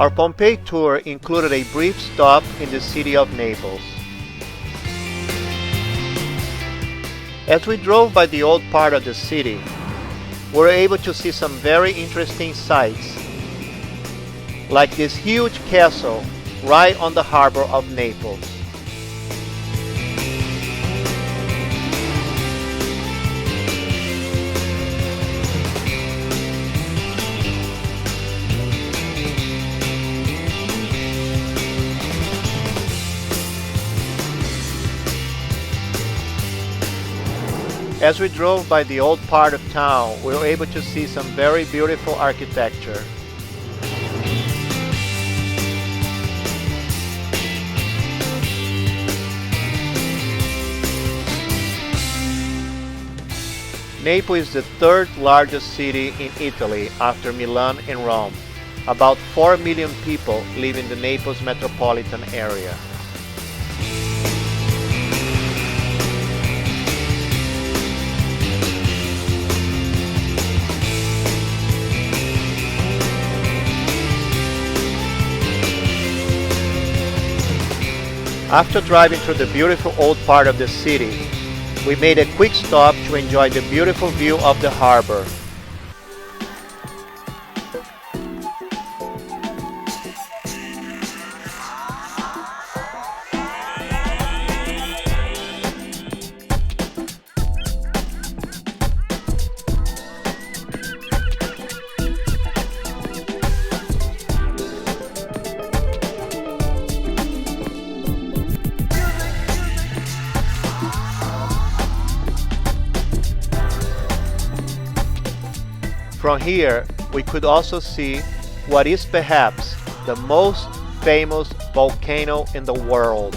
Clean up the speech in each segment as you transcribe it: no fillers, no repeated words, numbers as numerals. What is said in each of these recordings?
Our Pompeii tour included a brief stop in the city of Naples. As we drove by the old part of the city, we were able to see some very interesting sights, like this huge castle right on the harbor of Naples. As we drove by the old part of town, we were able to see some very beautiful architecture. Naples is the third largest city in Italy after Milan and Rome. About 4 million people live in the Naples metropolitan area. After driving through the beautiful old part of the city, we made a quick stop to enjoy the beautiful view of the harbor. From here, we could also see what is perhaps the most famous volcano in the world,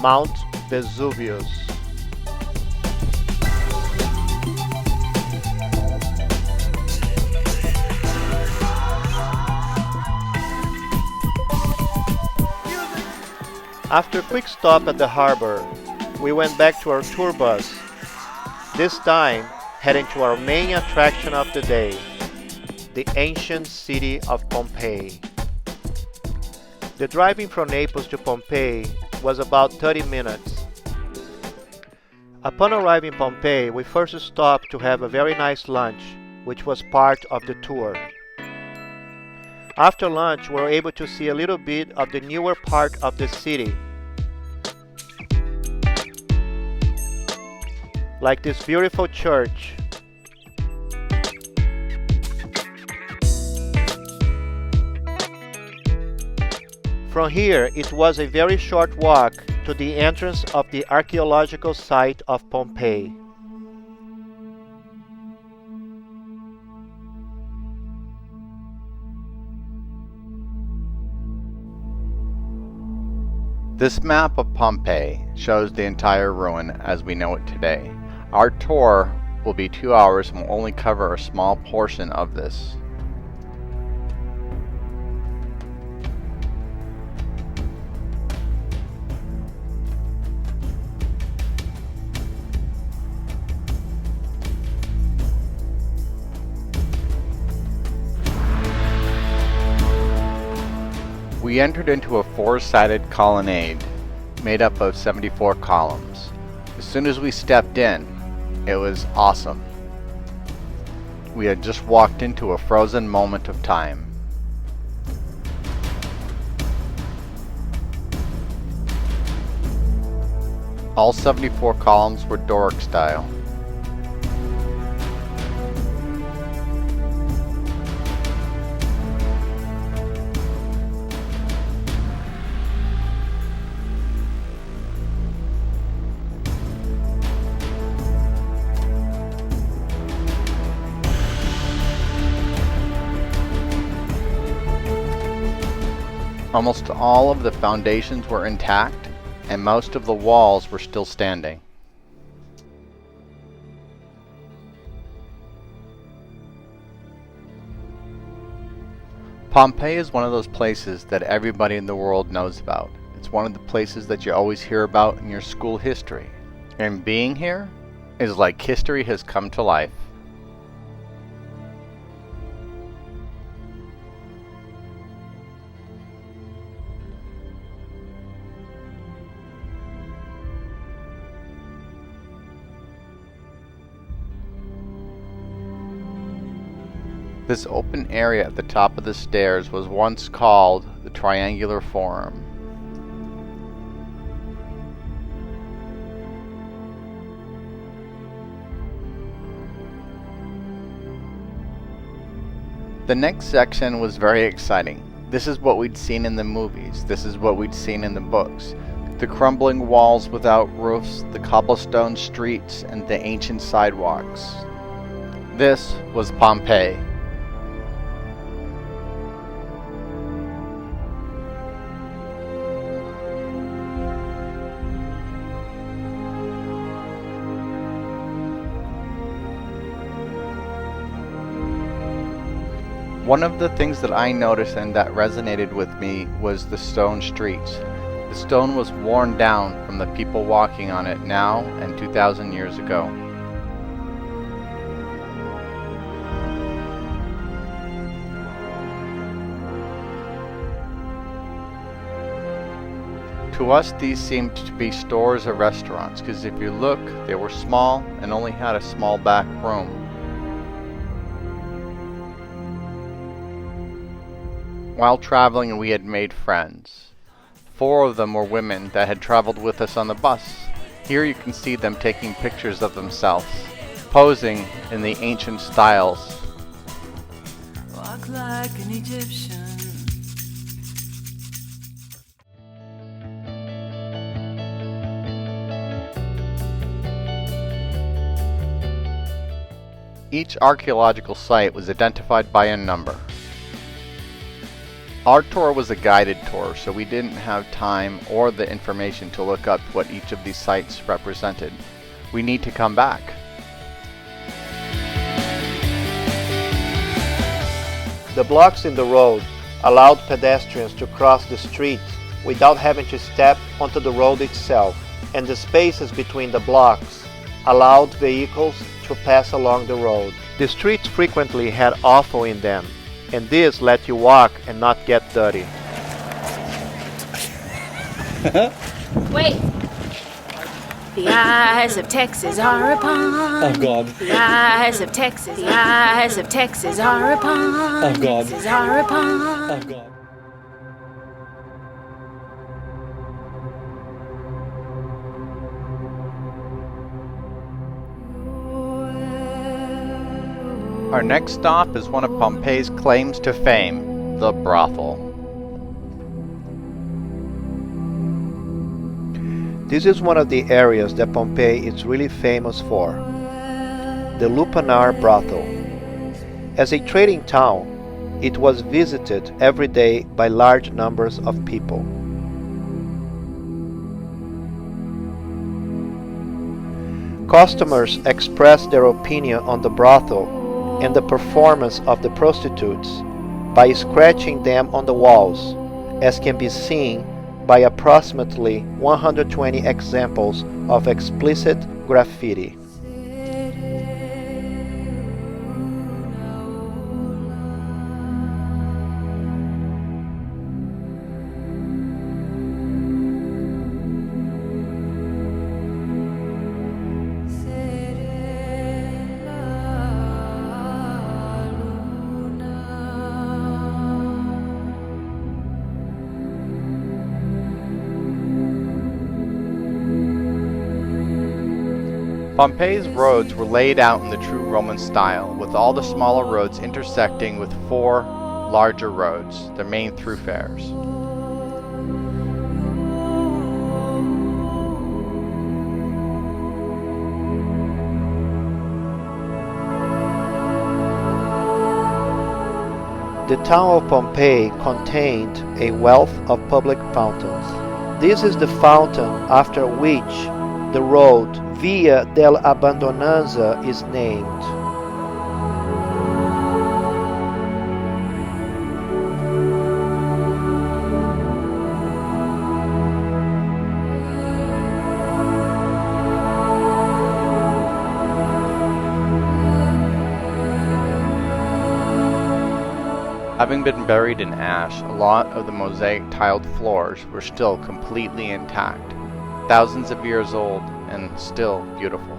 Mount Vesuvius. After a quick stop at the harbor, we went back to our tour bus, this time heading to our main attraction of the day, the ancient city of Pompeii. The driving from Naples to Pompeii was about 30 minutes. Upon arriving in Pompeii, we first stopped to have a very nice lunch, which was part of the tour. After lunch, we were able to see a little bit of the newer part of the city, like this beautiful church. From here, it was a very short walk to the entrance of the archaeological site of Pompeii. This map of Pompeii shows the entire ruin as we know it today. Our tour will be 2 hours and will only cover a small portion of this. We entered into a four-sided colonnade made up of 74 columns. As soon as we stepped in, it was awesome. We had just walked into a frozen moment of time. All 74 columns were Doric style. Almost all of the foundations were intact, and most of the walls were still standing. Pompeii is one of those places that everybody in the world knows about. It's one of the places that you always hear about in your school history. And being here is like history has come to life. This open area at the top of the stairs was once called the Triangular Forum. The next section was very exciting. This is what we'd seen in the movies. This is what we'd seen in the books. The crumbling walls without roofs, the cobblestone streets, and the ancient sidewalks. This was Pompeii. One of the things that I noticed and that resonated with me was the stone streets. The stone was worn down from the people walking on it now and 2,000 years ago. To us, these seemed to be stores or restaurants, because if you look, they were small and only had a small back room. While traveling, we had made friends. 4 of them were women that had traveled with us on the bus. Here you can see them taking pictures of themselves, posing in the ancient styles. Walk like an Egyptian. Each archaeological site was identified by a number. Our tour was a guided tour, so we didn't have time or the information to look up what each of these sites represented. We need to come back. The blocks in the road allowed pedestrians to cross the street without having to step onto the road itself, and the spaces between the blocks allowed vehicles to pass along the road. The streets frequently had offal in them, and this let you walk and not get dirty. Wait. The eyes of Texas are upon. Oh God. The eyes of Texas. The eyes of Texas are upon. Oh God. Texas are upon. Oh God. Our next stop is one of Pompeii's claims to fame, the brothel. This is one of the areas that Pompeii is really famous for, the Lupanar brothel. As a trading town, it was visited every day by large numbers of people. Customers expressed their opinion on the brothel and the performance of the prostitutes by scratching them on the walls, as can be seen by approximately 120 examples of explicit graffiti. Pompeii's roads were laid out in the true Roman style, with all the smaller roads intersecting with 4 larger roads, their main thoroughfares. The town of Pompeii contained a wealth of public fountains. This is the fountain after which the road Via dell'Abbandonanza is named. Having been buried in ash, a lot of the mosaic tiled floors were still completely intact, thousands of years old and still beautiful.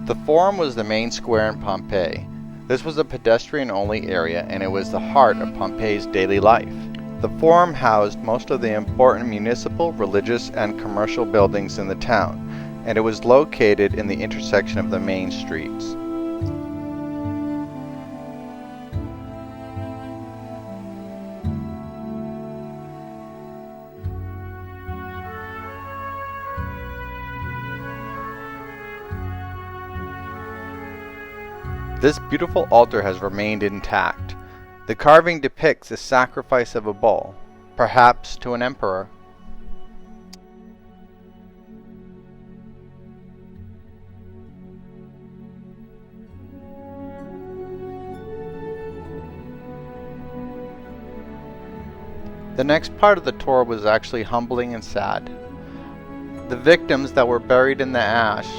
The Forum was the main square in Pompeii. This was a pedestrian-only area, and it was the heart of Pompeii's daily life. The Forum housed most of the important municipal, religious, and commercial buildings in the town, and it was located in the intersection of the main streets. This beautiful altar has remained intact. The carving depicts the sacrifice of a bull, perhaps to an emperor. The next part of the tour was actually humbling and sad. The victims that were buried in the ash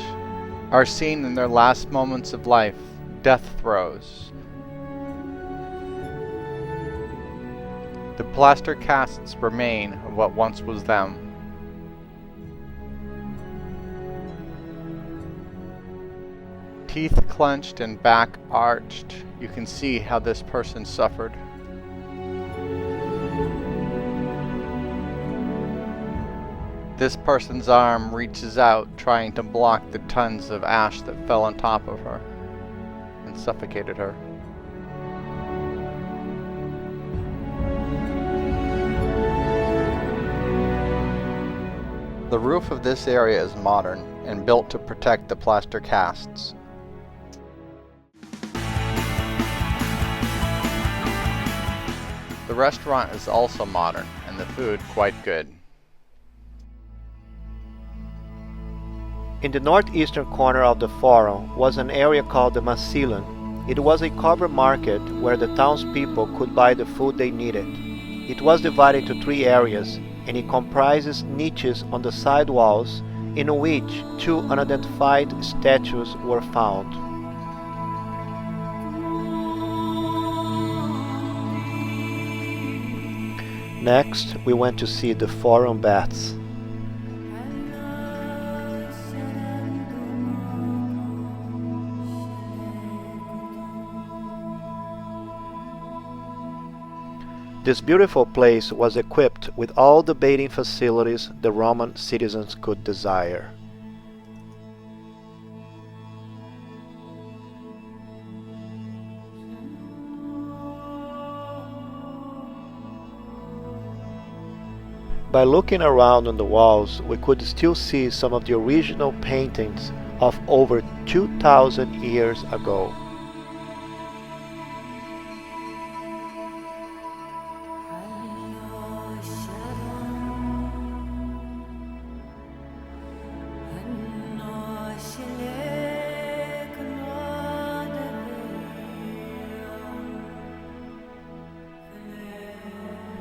are seen in their last moments of life, death throes. The plaster casts remain of what once was them. Teeth clenched and back arched, you can see how this person suffered. This person's arm reaches out, trying to block the tons of ash that fell on top of her and suffocated her. The roof of this area is modern and built to protect the plaster casts. The restaurant is also modern and the food quite good. In the northeastern corner of the Forum was an area called the Macellum. It was a covered market where the townspeople could buy the food they needed. It was divided into 3 areas, and it comprises niches on the side walls in which 2 unidentified statues were found. Next, we went to see the Forum baths. This beautiful place was equipped with all the bathing facilities the Roman citizens could desire. By looking around on the walls, we could still see some of the original paintings of over 2,000 years ago.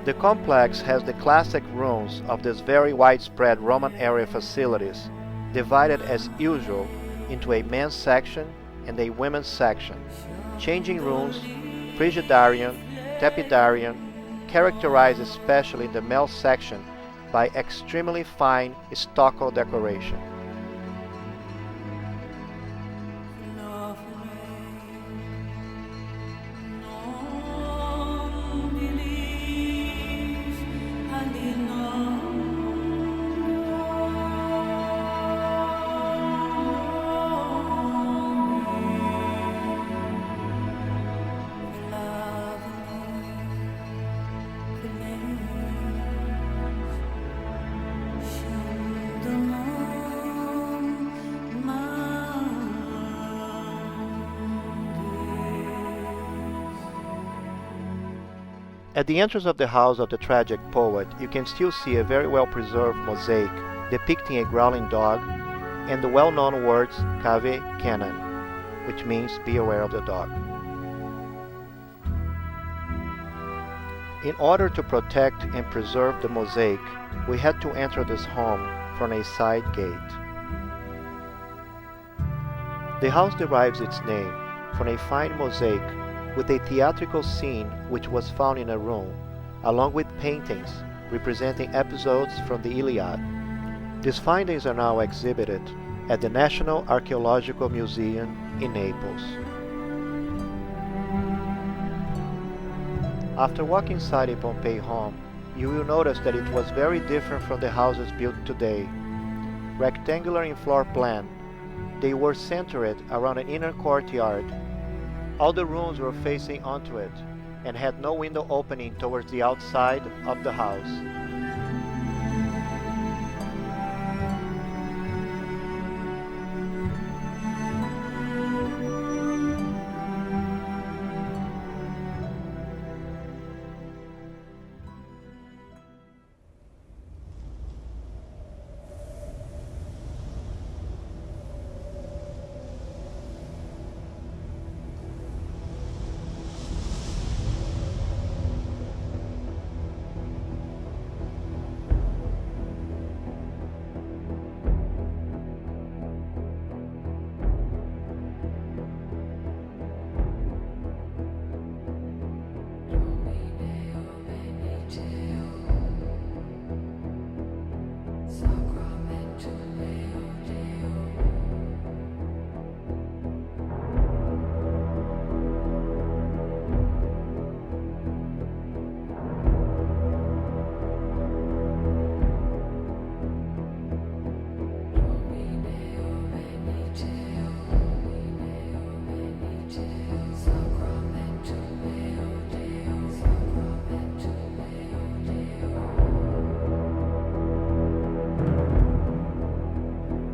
The complex has the classic rooms of these very widespread Roman era facilities, divided as usual into a men's section and a women's section, changing rooms, frigidarium, tepidarium, characterized especially in the male section by extremely fine stucco decoration. At the entrance of the house of the tragic poet, you can still see a very well-preserved mosaic depicting a growling dog and the well-known words Cave Canem, which means be aware of the dog. In order to protect and preserve the mosaic, we had to enter this home from a side gate. The house derives its name from a fine mosaic with a theatrical scene which was found in a room, along with paintings representing episodes from the Iliad. These findings are now exhibited at the National Archaeological Museum in Naples. After walking inside a Pompeii home, you will notice that it was very different from the houses built today. Rectangular in floor plan, they were centered around an inner courtyard. All the rooms were facing onto it and had no window opening towards the outside of the house.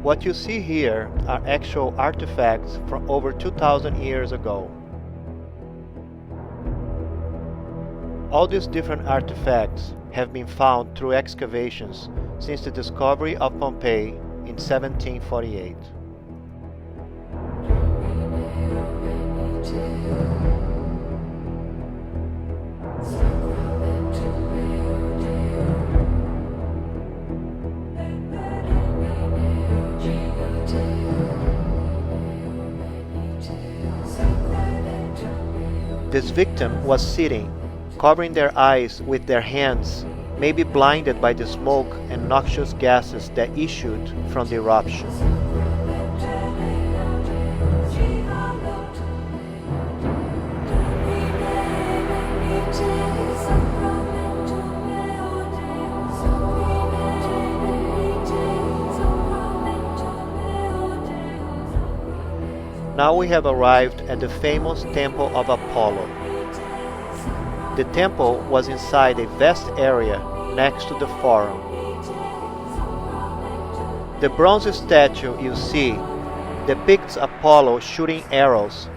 What you see here are actual artifacts from over 2,000 years ago. All these different artifacts have been found through excavations since the discovery of Pompeii in 1748. This victim was sitting, covering their eyes with their hands, maybe blinded by the smoke and noxious gases that issued from the eruption. Now we have arrived at the famous Temple of Apollo. The temple was inside a vast area next to the Forum. The bronze statue you see depicts Apollo shooting arrows.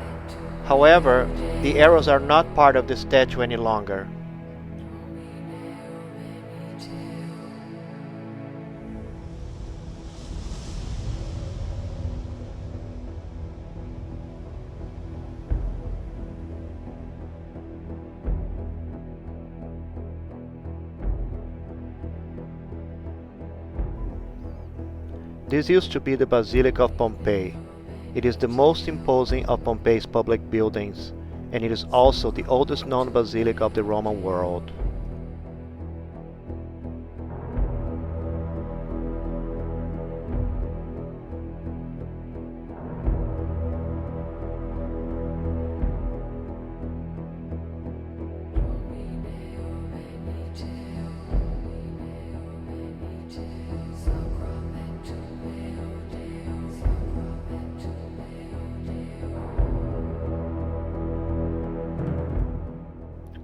However, the arrows are not part of the statue any longer. This used to be the Basilica of Pompeii. It is the most imposing of Pompeii's public buildings, and it is also the oldest known basilica of the Roman world.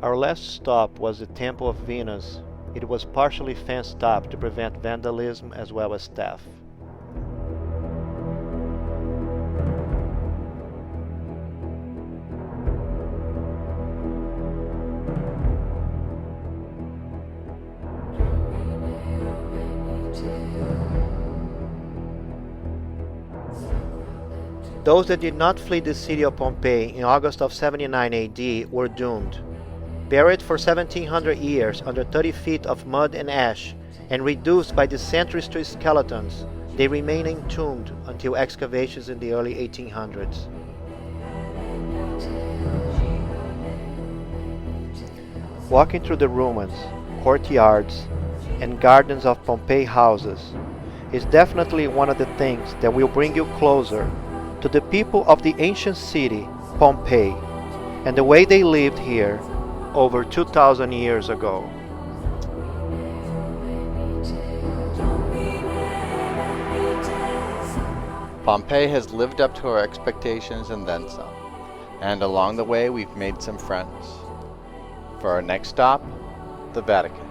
Our last stop was the Temple of Venus. It was partially fenced up to prevent vandalism as well as theft. Those that did not flee the city of Pompeii in August of 79 AD were doomed. Buried for 1700 years under 30 feet of mud and ash, and reduced by the centuries to skeletons, they remain entombed until excavations in the early 1800s. Walking through the ruins, courtyards, and gardens of Pompeii houses, is definitely one of the things that will bring you closer to the people of the ancient city, Pompeii, and the way they lived here over 2,000 years ago. Pompeii has lived up to our expectations and then some. And along the way, we've made some friends. For our next stop, the Vatican.